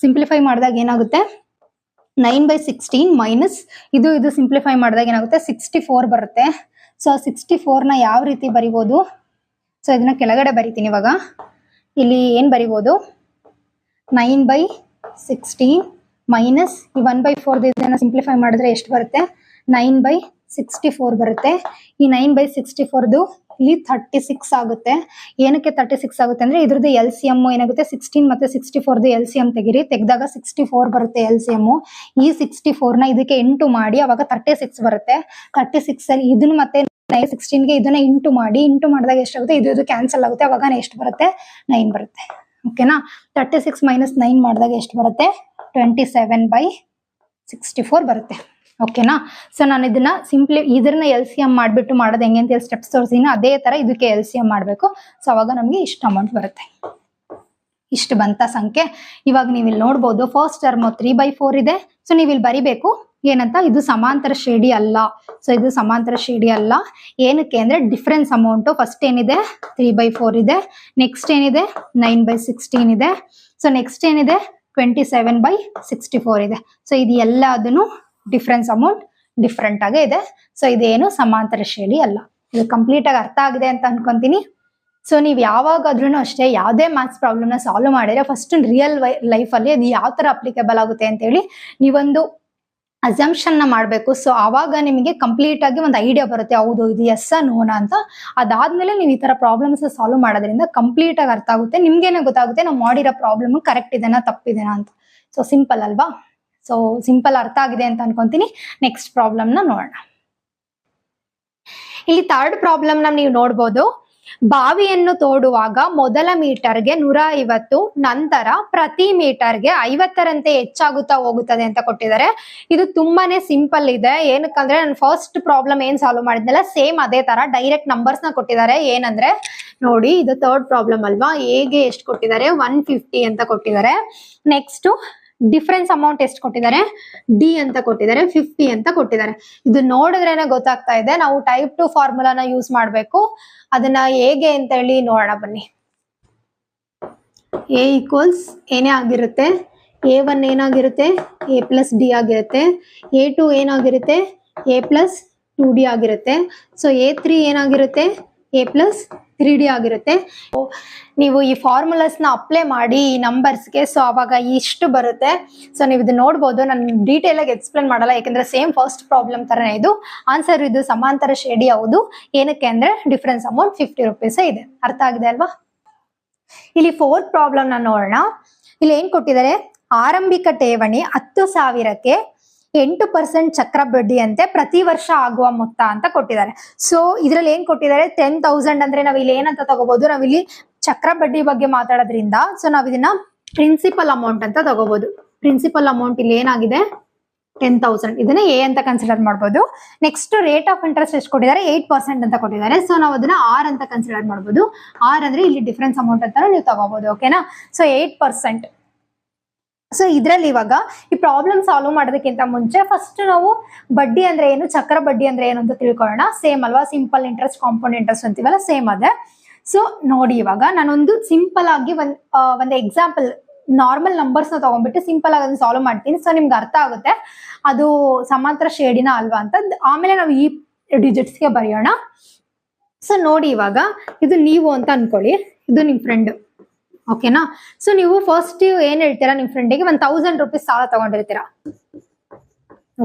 ಸಿಂಪ್ಲಿಫೈ ಮಾಡಿದಾಗ ಏನಾಗುತ್ತೆ 9/16 ಮೈನಸ್ ಇದು ಸಿಂಪ್ಲಿಫೈ ಮಾಡಿದಾಗ ಏನಾಗುತ್ತೆ 64 ಬರುತ್ತೆ. ಸೊ 64 ನ ಯಾವ ರೀತಿ ಬರಿಬೋದು, ಸೊ ಇದನ್ನ ಕೆಳಗಡೆ ಬರಿತೀನಿ. ಇವಾಗ ಇಲ್ಲಿ ಏನ್ ಬರಿಬೋದು 9/16 ಮೈನಸ್ ಈ 1/4 ಇದನ್ನ ಸಿಂಪ್ಲಿಫೈ ಮಾಡಿದ್ರೆ ಎಷ್ಟು ಬರುತ್ತೆ 9/64 ಬರುತ್ತೆ. ಈ 9/64 ಇಲ್ಲಿ 36 ಆಗುತ್ತೆ. ಏನಕ್ಕೆ 36 ಆಗುತ್ತೆ ಅಂದ್ರೆ ಇದ್ರದ್ದು LCM ಏನಾಗುತ್ತೆ 16 ಮತ್ತೆ 64 LCM ತೆಗಿರಿ, ತೆಗೆದಾಗ 64 ಬರುತ್ತೆ LCM. ಈ 64 ನ ಇದಕ್ಕೆ ಇಂಟು ಮಾಡಿ ಅವಾಗ 36 ಬರುತ್ತೆ. 36 ಅಲ್ಲಿ ಇದನ್ನ ಮತ್ತೆ 16 ಗೆ ಇದನ್ನ ಇಂಟು ಮಾಡಿದಾಗ ಎಷ್ಟಾಗುತ್ತೆ ಇದು ಕ್ಯಾನ್ಸಲ್ ಆಗುತ್ತೆ. ಅವಾಗ ಎಷ್ಟು ಬರುತ್ತೆ 9 ಬರುತ್ತೆ. ಓಕೆನಾ. 36 ಮೈನಸ್ 9 ಮಾಡಿದಾಗ ಎಷ್ಟು ಬರುತ್ತೆ 27/64 ಬರುತ್ತೆ. ಓಕೆನಾ. ಸೊ ನಾನು ಇದನ್ನ ಇದನ್ನ LCM ಮಾಡ್ಬಿಟ್ಟು ಮಾಡೋದು ಹೆಂಗೆ ಅಂತ ಸ್ಟೆಪ್ಸ್ ತೋರಿಸಿನ ಅದೇ ತರ ಇದಕ್ಕೆ LCM ಮಾಡಬೇಕು. ಸೊ ಅವಾಗ ನಮ್ಗೆ ಇಷ್ಟು ಅಮೌಂಟ್ ಬರುತ್ತೆ. ಇಷ್ಟು ಬಂತ ಸಂಖ್ಯೆ. ಇವಾಗ ನೀವು ಇಲ್ಲಿ ನೋಡ್ಬೋದು ಫಸ್ಟ್ ಟರ್ಮ್ 3/4 ಇದೆ. ಸೊ ನೀವು ಇಲ್ಲಿ ಬರಿಬೇಕು ಏನಂತ, ಇದು ಸಮಾಂತರ ಶ್ರೇಣಿ ಅಲ್ಲ. ಸೊ ಇದು ಸಮಾಂತರ ಶ್ರೇಣಿ ಅಲ್ಲ. ಏನಕ್ಕೆ ಅಂದ್ರೆ ಡಿಫರೆನ್ಸ್ ಅಮೌಂಟ್ ಫಸ್ಟ್ ಏನಿದೆ 3/4 ಇದೆ, ನೆಕ್ಸ್ಟ್ ಏನಿದೆ 9/16 ಇದೆ, ಸೊ ನೆಕ್ಸ್ಟ್ ಏನಿದೆ 27/64 ಇದೆ. ಸೊ ಇದು ಎಲ್ಲ ಅದನ್ನು ಡಿಫರೆನ್ಸ್ ಅಮೌಂಟ್ ಡಿಫ್ರೆಂಟ್ ಆಗೇ ಇದೆ. ಸೊ ಇದೇನು ಸಮಾಂತರ ಶ್ರೇಣಿ ಅಲ್ಲ. ಇದು ಕಂಪ್ಲೀಟ್ ಆಗಿ ಅರ್ಥ ಆಗಿದೆ ಅಂತ ಅನ್ಕೊಂತೀನಿ. ಸೊ ನೀವು ಯಾವಾಗಾದ್ರೂ ಅಷ್ಟೇ ಯಾವುದೇ ಮ್ಯಾಥ್ಸ್ ಪ್ರಾಬ್ಲಮ್ನ ಸಾಲ್ವ್ ಮಾಡಿದ್ರೆ ಫಸ್ಟ್ ರಿಯಲ್ ಲೈಫ್ ಅಲ್ಲಿ ಅದು ಯಾವ ತರ ಅಪ್ಲಿಕೇಬಲ್ ಆಗುತ್ತೆ ಅಂತ ಹೇಳಿ ನೀವೊಂದು ಅಸಂಪ್ಷನ್ ನ ಮಾಡ್ಬೇಕು. ಸೊ ಆವಾಗ ನಿಮಗೆ ಕಂಪ್ಲೀಟ್ ಆಗಿ ಒಂದು ಐಡಿಯಾ ಬರುತ್ತೆ, ಹೌದು ಇದು ಎಸ್ ನೋನಾ ಅಂತ. ಅದಾದ್ಮೇಲೆ ನೀವು ಈ ತರ ಪ್ರಾಬ್ಲಮ್ಸ್ ಸಾಲ್ವ್ ಮಾಡೋದ್ರಿಂದ ಕಂಪ್ಲೀಟ್ ಆಗಿ ಅರ್ಥ ಆಗುತ್ತೆ. ನಿಮ್ಗೇನೆ ಗೊತ್ತಾಗುತ್ತೆ ನಾವು ಮಾಡಿರೋ ಪ್ರಾಬ್ಲಮ್ ಕರೆಕ್ಟ್ ಇದೆನಾ ತಪ್ಪಿದೆನಾ ಅಂತ. ಸೊ ಸಿಂಪಲ್ ಅಲ್ವಾ. ಸೊ ಸಿಂಪಲ್ ಅರ್ಥ ಆಗಿದೆ ಅಂತ ಅನ್ಕೊಂತೀನಿ. ನೆಕ್ಸ್ಟ್ ಪ್ರಾಬ್ಲಮ್ ನ ನೋಡೋಣ. ಇಲ್ಲಿ ಥರ್ಡ್ ಪ್ರಾಬ್ಲಮ್ ನ ನೀವು ನೋಡ್ಬೋದು. ಬಾವಿಯನ್ನು ತೋಡುವಾಗ ಮೊದಲ ಮೀಟರ್ಗೆ 150, ನಂತರ ಪ್ರತಿ ಮೀಟರ್ಗೆ 50ರಂತೆ ಹೆಚ್ಚಾಗುತ್ತಾ ಹೋಗುತ್ತದೆ ಅಂತ ಕೊಟ್ಟಿದ್ದಾರೆ. ಇದು ತುಂಬಾನೇ ಸಿಂಪಲ್ ಇದೆ. ಏನಕ್ಕಂದ್ರೆ ನಾನು ಫಸ್ಟ್ ಪ್ರಾಬ್ಲಮ್ ಏನ್ ಸಾಲ್ವ್ ಮಾಡಿದ್ನಲ್ಲ ಸೇಮ್ ಅದೇ ತರ ಡೈರೆಕ್ಟ್ ನಂಬರ್ಸ್ ನ ಕೊಟ್ಟಿದ್ದಾರೆ. ಏನಂದ್ರೆ ನೋಡಿ ಇದು ಥರ್ಡ್ ಪ್ರಾಬ್ಲಮ್ ಅಲ್ವಾ, ಎಗೆ ಎಷ್ಟು ಕೊಟ್ಟಿದ್ದಾರೆ 150 ಅಂತ ಕೊಟ್ಟಿದ್ದಾರೆ. ನೆಕ್ಸ್ಟ್ ಡಿಫರೆನ್ಸ್ ಅಮೌಂಟ್ ಎಷ್ಟು ಕೊಟ್ಟಿದ್ದಾರೆ ಡಿ ಅಂತ ಕೊಟ್ಟಿದ್ದಾರೆ, 50 ಅಂತ ಕೊಟ್ಟಿದ್ದಾರೆ. ಇದು ನೋಡಿದ್ರೇನೆ ಗೊತ್ತಾಗ್ತಾ ಇದೆ ನಾವು ಟೈಪ್ 2 ಫಾರ್ಮುಲಾನ ಯೂಸ್ ಮಾಡ್ಬೇಕು. ಅದನ್ನ ಹೇಗೆ ಅಂತ ಹೇಳಿ ನೋಡೋಣ ಬನ್ನಿ. ಎ ಈಕ್ವಲ್ಸ್ ಏನೇ ಆಗಿರುತ್ತೆ, A1 ಏನಾಗಿರುತ್ತೆ A+D ಆಗಿರುತ್ತೆ, A2 ಏನಾಗಿರುತ್ತೆ A+2D ಆಗಿರುತ್ತೆ. ಸೊ A3 ಏನಾಗಿರುತ್ತೆ A+3D ಆಗಿರುತ್ತೆ. ನೀವು ಈ ಫಾರ್ಮುಲಾಸ್ ನ ಅಪ್ಲೈ ಮಾಡಿ ಈ ನಂಬರ್ಸ್ಗೆ, ಸೊ ಅವಾಗ ಇಷ್ಟು ಬರುತ್ತೆ. ಸೊ ನೀವು ಇದು ನೋಡ್ಬೋದು. ನಾನು ಡೀಟೇಲ್ ಆಗಿ ಎಕ್ಸ್ಪ್ಲೇನ್ ಮಾಡಲ್ಲ, ಯಾಕಂದ್ರೆ ಸೇಮ್ ಫಸ್ಟ್ ಪ್ರಾಬ್ಲಮ್ ತರನೇ ಇದು ಆನ್ಸರ್. ಇದು ಸಮಾಂತರ ಶ್ರೇಣಿ ಹೌದು. ಏನಕ್ಕೆ ಅಂದ್ರೆ ಡಿಫರೆನ್ಸ್ ಅಮೌಂಟ್ 50 ರೂಪೀಸ್ ಇದೆ. ಅರ್ಥ ಆಗಿದೆ ಅಲ್ವಾ. ಇಲ್ಲಿ ಫೋರ್ತ್ ಪ್ರಾಬ್ಲಮ್ ನ ನೋಡೋಣ. ಇಲ್ಲಿ ಏನ್ ಕೊಟ್ಟಿದ್ದಾರೆ, ಆರಂಭಿಕ ಠೇವಣಿ 10,000ಕ್ಕೆ 8% ಚಕ್ರ ಬಡ್ಡಿಯಂತೆ ಪ್ರತಿ ವರ್ಷ ಆಗುವ ಮೊತ್ತ ಅಂತ ಕೊಟ್ಟಿದ್ದಾರೆ. ಸೊ ಇದ್ರಲ್ಲಿ ಏನ್ ಕೊಟ್ಟಿದ್ದಾರೆ 10,000 ಅಂದ್ರೆ ನಾವ್ ಇಲ್ಲಿ ಏನಂತ ತಗೋಬಹುದು, ನಾವಿಲ್ಲಿ ಚಕ್ರ ಬಡ್ಡಿ ಬಗ್ಗೆ ಮಾತಾಡೋದ್ರಿಂದ ಸೊ ನಾವ್ ಇದನ್ನ ಪ್ರಿನ್ಸಿಪಲ್ ಅಮೌಂಟ್ ಅಂತ ತಗೋಬಹುದು. ಪ್ರಿನ್ಸಿಪಲ್ ಅಮೌಂಟ್ ಇಲ್ಲಿ ಏನಾಗಿದೆ 10,000, ಇದನ್ನ ಎ ಅಂತ ಕನ್ಸಿಡರ್ ಮಾಡ್ಬೋದು. ನೆಕ್ಸ್ಟ್ ರೇಟ್ ಆಫ್ ಇಂಟ್ರೆಸ್ಟ್ ಎಷ್ಟು ಕೊಟ್ಟಿದ್ದಾರೆ 8% ಅಂತ ಕೊಟ್ಟಿದ್ದಾರೆ. ಸೊ ನಾವು ಅದನ್ನ ಆರ್ ಅಂತ ಕನ್ಸಿಡರ್ ಮಾಡ್ಬೋದು. ಆರ್ ಅಂದ್ರೆ ಇಲ್ಲಿ ಡಿಫರೆನ್ಸ್ ಅಮೌಂಟ್ ಅಂತ ನೀವು ತಗೋಬಹುದು. ಓಕೆನಾ. ಸೊ 8%. ಸೊ ಇದ್ರಲ್ಲಿ ಇವಾಗ ಈ ಪ್ರಾಬ್ಲಮ್ ಸಾಲ್ವ್ ಮಾಡೋದಕ್ಕಿಂತ ಮುಂಚೆ ಫಸ್ಟ್ ನಾವು ಬಡ್ಡಿ ಅಂದ್ರೆ ಏನು, ಚಕ್ರ ಬಡ್ಡಿ ಅಂದ್ರೆ ಏನು ಅಂತ ತಿಳ್ಕೊಳ್ಳೋಣ. ಸೇಮ್ ಅಲ್ವಾ, ಸಿಂಪಲ್ ಇಂಟ್ರೆಸ್ಟ್ ಕಾಂಪೌಂಡ್ ಇಂಟ್ರೆಸ್ಟ್ ಅಂತೀವಲ್ಲ ಸೇಮ್ ಅದೇ. ಸೊ ನೋಡಿ ಇವಾಗ ನಾನೊಂದು ಸಿಂಪಲ್ ಆಗಿ ಒಂದು ಎಕ್ಸಾಂಪಲ್ ನಾರ್ಮಲ್ ನಂಬರ್ಸ್ ನ ತಗೊಂಡ್ಬಿಟ್ಟು ಸಿಂಪಲ್ ಆಗಿ ಅದನ್ನ ಸಾಲ್ವ್ ಮಾಡ್ತೀನಿ. ಸೊ ನಿಮ್ಗೆ ಅರ್ಥ ಆಗುತ್ತೆ ಅದು ಸಮಾಂತರ ಶ್ರೇಣಿನ ಅಲ್ವಾ ಅಂತ. ಆಮೇಲೆ ನಾವು ಈ ಡಿಜಿಟ್ಸ್ಗೆ ಬರೆಯೋಣ. ಸೊ ನೋಡಿ ಇವಾಗ ಇದು ನೀವು ಅಂತ ಅನ್ಕೊಳ್ಳಿ, ಇದು ನಿಮ್ ಫ್ರೆಂಡ್, ಓಕೆನಾ. ಸೊ ನೀವು ಫಸ್ಟ್ ಏನ್ ಹೇಳ್ತೀರಾ, ನಿಮ್ ಫ್ರೆಂಡಿಗೆ 1000 ರೂಪೀಸ್ ಸಾಲ ತಗೊಂಡಿರ್ತೀರಾ,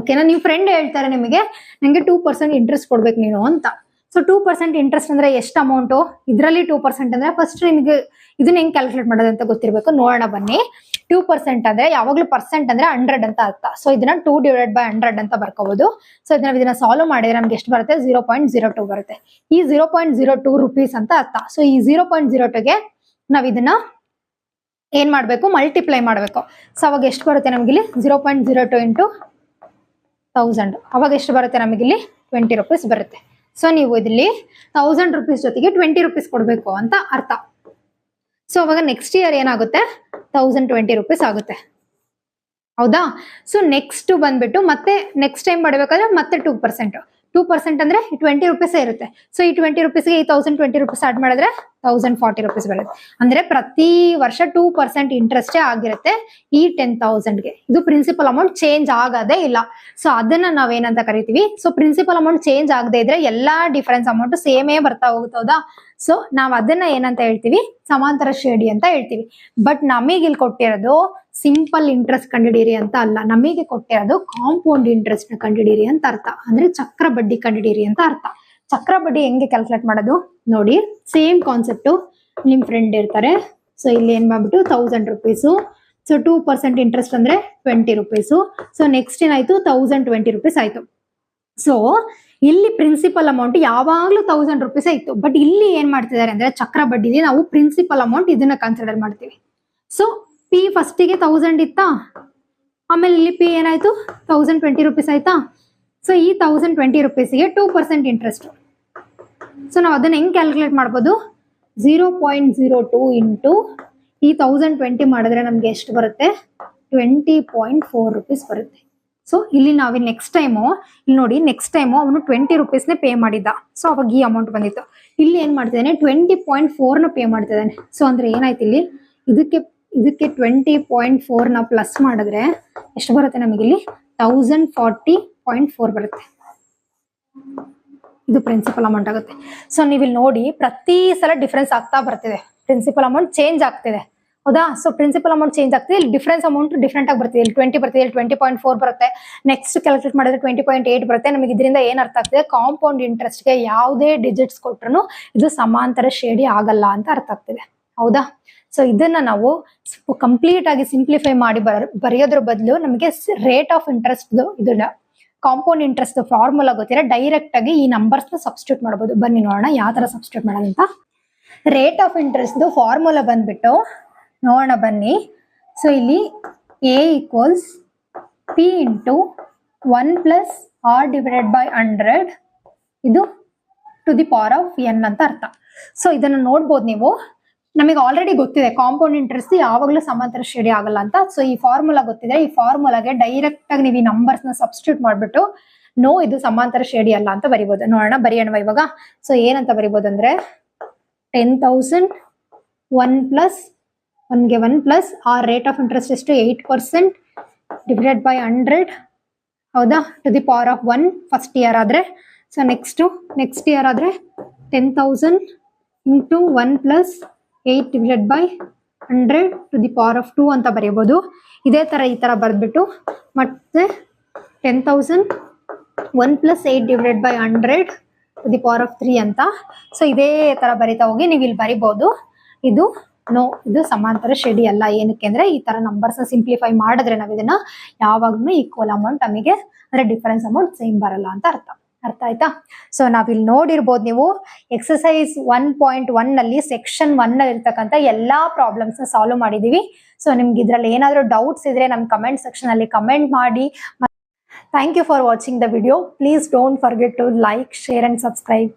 ಓಕೆನಾ. ನಿಮ್ ಫ್ರೆಂಡ್ ಹೇಳ್ತಾರೆ ನಿಮಗೆ ನಂಗೆ 2% ಇಂಟ್ರೆಸ್ಟ್ ಕೊಡ್ಬೇಕು ನೀನು ಅಂತ. ಸೊ 2% ಇಂಟ್ರೆಸ್ಟ್ ಅಂದ್ರೆ ಎಷ್ಟು ಅಮೌಂಟು, ಇದರಲ್ಲಿ 2% ಅಂದ್ರೆ ಫಸ್ಟ್ ನಿಮಗೆ ಇದನ್ನ ಹೆಂಗ್ ಕ್ಯಾಲ್ಕುಲೇಟ್ ಮಾಡೋದು ಅಂತ ಗೊತ್ತಿರ್ಬೇಕು. ನೋಡೋಣ ಬನ್ನಿ. 2% ಅಂದ್ರೆ ಯಾವಾಗ್ಲೂ ಪರ್ಸೆಂಟ್ ಅಂದ್ರೆ 100 ಅಂತ ಅರ್ಥ. ಸೊ ಇದನ್ನ 2/100 ಅಂತ ಬರ್ಕೋಬಹುದು. ಸೊ ಇದನ್ನ ಸಾಲ್ವ್ ಮಾಡಿದ್ರೆ ನಮ್ಗೆ ಎಷ್ಟು ಬರುತ್ತೆ, 0.02 ಬರುತ್ತೆ. ಈ 0.02 ರುಪೀಸ್ ಅಂತ ಅರ್ಥ. ಸೊ ಈ 0.02ಗೆ ನಾವ್ ಇದನ್ನ ಏನ್ ಮಾಡ್ಬೇಕು, ಮಲ್ಟಿಪ್ಲೈ ಮಾಡ್ಬೇಕು. ಸೊ ಅವಾಗ ಎಷ್ಟು ಬರುತ್ತೆ ನಮಗಿಲ್ಲಿ, 0.02 ಇಂಟು 1000, ಅವಾಗ ಎಷ್ಟು ಬರುತ್ತೆ ನಮಗಿಲ್ಲಿ 20 ರೂಪೀಸ್ ಬರುತ್ತೆ. ಸೊ ನೀವು ಇಲ್ಲಿ 1000 ರೂಪೀಸ್ ಜೊತೆಗೆ 20 ರೂಪೀಸ್ ಕೊಡ್ಬೇಕು ಅಂತ ಅರ್ಥ. ಸೊ ಅವಾಗ ನೆಕ್ಸ್ಟ್ ಇಯರ್ ಏನಾಗುತ್ತೆ, 1020 ರೂಪೀಸ್ ಆಗುತ್ತೆ, ಹೌದಾ. ಸೊ ನೆಕ್ಸ್ಟ್ ಬಂದ್ಬಿಟ್ಟು ಮತ್ತೆ ನೆಕ್ಸ್ಟ್ ಟೈಮ್ ಮಾಡಬೇಕಾದ್ರೆ ಮತ್ತೆ 2% ಅಂದ್ರೆ 20 ರೂಪೀಸೇ ಇರುತ್ತೆ. ಸೊ ಈ 20 ರೂಪೀಸ್ಗೆ ಈ 1020 ರೂಪೀಸ್ ಆಡ್ ಮಾಡಿದ್ರೆ 1040 ರೂಪೀಸ್ ಬರುತ್ತೆ. ಅಂದ್ರೆ ಪ್ರತಿ ವರ್ಷ 2% ಇಂಟ್ರೆಸ್ಟೇ ಆಗಿರುತ್ತೆ ಈ 10,000ಗೆ. ಇದು ಪ್ರಿನ್ಸಿಪಲ್ ಅಮೌಂಟ್ ಚೇಂಜ್ ಆಗದೇ ಇಲ್ಲ. ಸೊ ಅದನ್ನ ನಾವೇನಂತ ಕರಿತೀವಿ, ಸೊ ಪ್ರಿನ್ಸಿಪಲ್ ಅಮೌಂಟ್ ಚೇಂಜ್ ಆಗದೆ ಇದ್ರೆ ಎಲ್ಲಾ ಡಿಫರೆನ್ಸ್ ಅಮೌಂಟ್ ಸೇಮೇ ಬರ್ತಾ ಹೋಗುತ್ತೌದಾ. ಸೊ ನಾವ್ ಅದನ್ನ ಏನಂತ ಹೇಳ್ತೀವಿ, ಸಮಾಂತರ ಶ್ರೇಣಿ ಅಂತ ಹೇಳ್ತೀವಿ. ಬಟ್ ನಮಗೆ ಇಲ್ಲಿ ಕೊಟ್ಟಿರೋದು ಸಿಂಪಲ್ ಇಂಟ್ರೆಸ್ಟ್ ಕಂಡುಹಿಡಿಯಿರಿ ಅಂತ ಅಲ್ಲ, ನಮಗೆ ಕೊಟ್ಟಿರೋದು ಕಾಂಪೌಂಡ್ ಇಂಟ್ರೆಸ್ಟ್ ನ ಕಂಡುಹಿಡಿಯಿರಿ ಅಂತ ಅರ್ಥ. ಅಂದ್ರೆ ಚಕ್ರ ಬಡ್ಡಿ ಕಂಡುಹಿಡಿಯಿರಿ ಅಂತ ಅರ್ಥ. ಚಕ್ರ ಬಡ್ಡಿ ಹೆಂಗೆ ಕ್ಯಾಲ್ಕುಲೇಟ್ ಮಾಡೋದು ನೋಡಿ, ಸೇಮ್ ಕಾನ್ಸೆಪ್ಟು. ನಿಮ್ ಫ್ರೆಂಡ್ ಇರ್ತಾರೆ, ಸೊ ಇಲ್ಲಿ ಏನ್ ಮಾಡ್ಬಿಟ್ಟು 1000 ರೂಪೀಸು, ಸೊ 2% ಇಂಟ್ರೆಸ್ಟ್ ಅಂದ್ರೆ 20 ರೂಪೀಸು. ಸೊ ನೆಕ್ಸ್ಟ್ ಏನಾಯ್ತು, 1020 ರೂಪೀಸ್ ಆಯ್ತು. ಸೊ ಇಲ್ಲಿ ಪ್ರಿನ್ಸಿಪಲ್ ಅಮೌಂಟ್ ಯಾವಾಗ್ಲೂ 1000 ರೂಪೀಸ್ ಇತ್ತು. ಬಟ್ ಇಲ್ಲಿ ಏನ್ ಮಾಡ್ತಿದ್ದಾರೆ ಅಂದ್ರೆ ಚಕ್ರ ಬಡ್ಡಿಲಿ ನಾವು ಪ್ರಿನ್ಸಿಪಲ್ ಅಮೌಂಟ್ ಇದನ್ನ ಕನ್ಸಿಡರ್ ಮಾಡ್ತೀವಿ. ಸೊ ಪಿ ಫಸ್ಟಿಗೆ 1000 ಇತ್ತಾ, ಆಮೇಲೆ ಇಲ್ಲಿ ಪಿ ಏನಾಯ್ತು 1020 ರೂಪೀಸ್ ಆಯ್ತಾ. ಸೊ ಈ 1020 ರೂಪೀಸ್ಗೆ 2% ಇಂಟ್ರೆಸ್ಟ್. ಸೊ ನಾವು ಅದನ್ನ ಹೆಂಗ್ ಕ್ಯಾಲ್ಕುಲೇಟ್ ಮಾಡ್ಬೋದು, 0.02 ಇಂಟು ಈ 1020 ಮಾಡಿದ್ರೆ ನಮ್ಗೆ ಎಷ್ಟು ಬರುತ್ತೆ, 20.4 ರೂಪೀಸ್ ಬರುತ್ತೆ. ಸೊ ಇಲ್ಲಿ ನಾವು ನೆಕ್ಸ್ಟ್ ಟೈಮು ಇಲ್ಲಿ ನೋಡಿ, ನೆಕ್ಸ್ಟ್ ಟೈಮು ಅವನು 20 ರೂಪೀಸ್ನೇ ಪೇ ಮಾಡಿದ್ದ. ಸೊ ಅವಾಗ ಈ ಅಮೌಂಟ್ ಬಂದಿತ್ತು. ಇಲ್ಲಿ ಏನ್ ಮಾಡ್ತಿದ್ದಾನೆ, 20.4ನ ಪೇ ಮಾಡ್ತಿದ್ದಾನೆ. ಸೊ ಅಂದ್ರೆ ಏನಾಯ್ತು, ಇಲ್ಲಿ ಇದಕ್ಕೆ 20.4ನ ಪ್ಲಸ್ ಮಾಡಿದ್ರೆ ಎಷ್ಟು ಬರುತ್ತೆ ನಮಗಿಲ್ಲಿ, 1040.4 ಬರುತ್ತೆ. ಇದು ಪ್ರಿನ್ಸಿಪಲ್ ಅಮೌಂಟ್ ಆಗುತ್ತೆ. ಸೊ ನೀವು ಇಲ್ಲಿ ನೋಡಿ, ಪ್ರತಿ ಸಲ ಡಿಫ್ರೆನ್ಸ್ ಆಗ್ತಾ ಬರ್ತಿದೆ, ಪ್ರಿನ್ಸಿಪಲ್ ಅಮೌಂಟ್ ಚೇಂಜ್ ಆಗ್ತಿದೆ, ಹೌದಾ. ಸೊ ಪ್ರಿನ್ಸಿಪಲ್ ಅಮೌಂಟ್ ಚೇಂಜ್ ಆಗ್ತಿದೆ, ಇಲ್ಲಿ ಡಿಫ್ರೆನ್ಸ್ ಅಮೌಂಟ್ ಡಿಫ್ರೆಂಟ್ ಆಗಿ ಬರ್ತಿದೆ. ಇಲ್ಲಿ 20 ಬರ್ತಿದೆ, ಇಲ್ಲಿ 20.4 ಬರುತ್ತೆ. ನೆಕ್ಸ್ಟ್ ಕ್ಯಾಲ್ಕುಲೇಟ್ ಮಾಡಿದ್ರೆ 20.8 ಬರುತ್ತೆ. ನಮಗೆ ಇದರಿಂದ ಏನ್ ಅರ್ಥ ಆಗ್ತಿದೆ, ಕಾಂಪೌಂಡ್ ಇಂಟ್ರೆಸ್ಟ್ಗೆ ಯಾವುದೇ ಡಿಜಿಟ್ಸ್ ಕೊಟ್ರು ಇದು ಸಮಾಂತರ ಶ್ರೇಣಿ ಆಗಲ್ಲ ಅಂತ ಅರ್ಥ ಆಗ್ತಿದೆ, ಹೌದಾ. ಸೊ ಇದನ್ನ ನಾವು ಕಂಪ್ಲೀಟ್ ಆಗಿ ಸಿಂಪ್ಲಿಫೈ ಮಾಡಿ ಬರೆಯೋದ್ರ ಬದಲು ನಮಗೆ ರೇಟ್ ಆಫ್ ಇಂಟ್ರೆಸ್ಟ್ ಇದನ್ನ ಕಾಂಪೌಂಡ್ ಇಂಟ್ರೆಸ್ಟ್ ಫಾರ್ಮುಲಾ ಗೊತ್ತಿರ ಡೈರೆಕ್ಟ್ ಆಗಿ ಈ ನಂಬರ್ಸ್ ನ ಸಬ್ಸ್ಟಿಟ್ಯೂಟ್ ಮಾಡಬಹುದು. ಬನ್ನಿ ನೋಡೋಣ ಯಾವ ತರ ಸಬ್ಸ್ಟಿಟ್ಯೂಟ್ ಮಾಡೋಣ ಅಂತ. ರೇಟ್ ಆಫ್ ಇಂಟ್ರೆಸ್ಟ್ ಫಾರ್ಮುಲಾ ಬಂದ್ಬಿಟ್ಟು ನೋಡೋಣ ಬನ್ನಿ. ಸೊ ಇಲ್ಲಿ A equals P into 1 plus R divided by 100 ಇದು to the power of n ಅಂತ ಅರ್ಥ. ಸೊ ಇದನ್ನ ನೋಡ್ಬೋದು ನೀವು, ನಮಗೆ ಆಲ್ರೆಡಿ ಗೊತ್ತಿದೆ ಕಾಂಪೌಂಡ್ ಇಂಟ್ರೆಸ್ಟ್ ಯಾವಾಗಲೂ ಸಮಾಂತರ ಶ್ರೇಣಿ ಆಗಲ್ಲ ಅಂತ. ಸೊ ಈ ಫಾರ್ಮುಲಾ ಗೊತ್ತಿದೆ, ಈ ಫಾರ್ಮುಲಾಗೆ ಡೈರೆಕ್ಟ್ ಆಗಿ ನೀವು ಈ ನಂಬರ್ಸ್ ನ ಸಬ್ಸ್ಟಿಟ್ಯೂಟ್ ಮಾಡ್ಬಿಟ್ಟು ನೋ ಇದು ಸಮಾಂತರ ಶ್ರೇಣಿ ಅಲ್ಲ ಅಂತ ಬರಿಬಹುದು. ನೋಡೋಣ ಬರೆಯೋಣ ಇವಾಗ. ಸೊ ಏನಂತ ಬರಿಬಹುದು ಅಂದ್ರೆ 10,000 1 ಪ್ಲಸ್ 1 ಪ್ಲಸ್ ಆ ರೇಟ್ ಆಫ್ ಇಂಟ್ರೆಸ್ಟ್ ಎಷ್ಟು 8% ಡಿವೈಡೆಡ್ ಬೈ 100, ಹೌದಾ, to the power of 1 first year ಆದ್ರೆ. ಸೊ ನೆಕ್ಸ್ಟ್ ಇಯರ್ ಆದ್ರೆ 10,000 into 1 plus 8 divided by 100 to the power of 2 ಅಂತ ಬರೆಯಬಹುದು. ಇದೇ ತರ ಈ ತರ ಬರೆದ್ಬಿಟ್ಟು ಮತ್ತೆ 10,000 1 plus 8 divided by 100 to the power of 3 ಅಂತ. ಸೊ ಇದೇ ತರ ಬರಿತಾ ಹೋಗಿ ನೀವು ಇಲ್ಲಿ ಬರಿಬಹುದು. ಇದು ಇದು ಸಮಾಂತರ ಶ್ರೇಣಿ ಅಲ್ಲ. ಏನಕ್ಕೆ ಅಂದ್ರೆ ಈ ತರ ನಂಬರ್ಸ್ ಸಿಂಪ್ಲಿಫೈ ಮಾಡಿದ್ರೆ ನಾವು ಇದನ್ನ ಯಾವಾಗ್ಲೂ ಈಕ್ವಲ್ ಅಮೌಂಟ್ ನಮಗೆ ಅಂದ್ರೆ ಡಿಫರೆನ್ಸ್ ಅಮೌಂಟ್ ಸೇಮ್ ಬರಲ್ಲ ಅಂತ ಅರ್ಥ ಆಯ್ತಾ. ಸೊ ನಾವಿಲ್ಲಿ ನೋಡಿರ್ಬೋದು ನೀವು ಎಕ್ಸಸೈಸ್ 1.1 ನಲ್ಲಿ ಸೆಕ್ಷನ್ 1 ನಲ್ಲಿ ಇರ್ತಕ್ಕಂಥ ಎಲ್ಲಾ ಪ್ರಾಬ್ಲಮ್ಸ್ ನ ಸಾಲ್ವ್ ಮಾಡಿದೀವಿ. ಸೊ ನಿಮ್ಗೆ ಇದ್ರಲ್ಲಿ ಏನಾದ್ರು ಡೌಟ್ಸ್ ಇದ್ರೆ ನಮ್ ಕಮೆಂಟ್ ಸೆಕ್ಷನ್ ಅಲ್ಲಿ ಕಮೆಂಟ್ ಮಾಡಿ. Thank you for watching the video. Please don't forget to like, share and subscribe.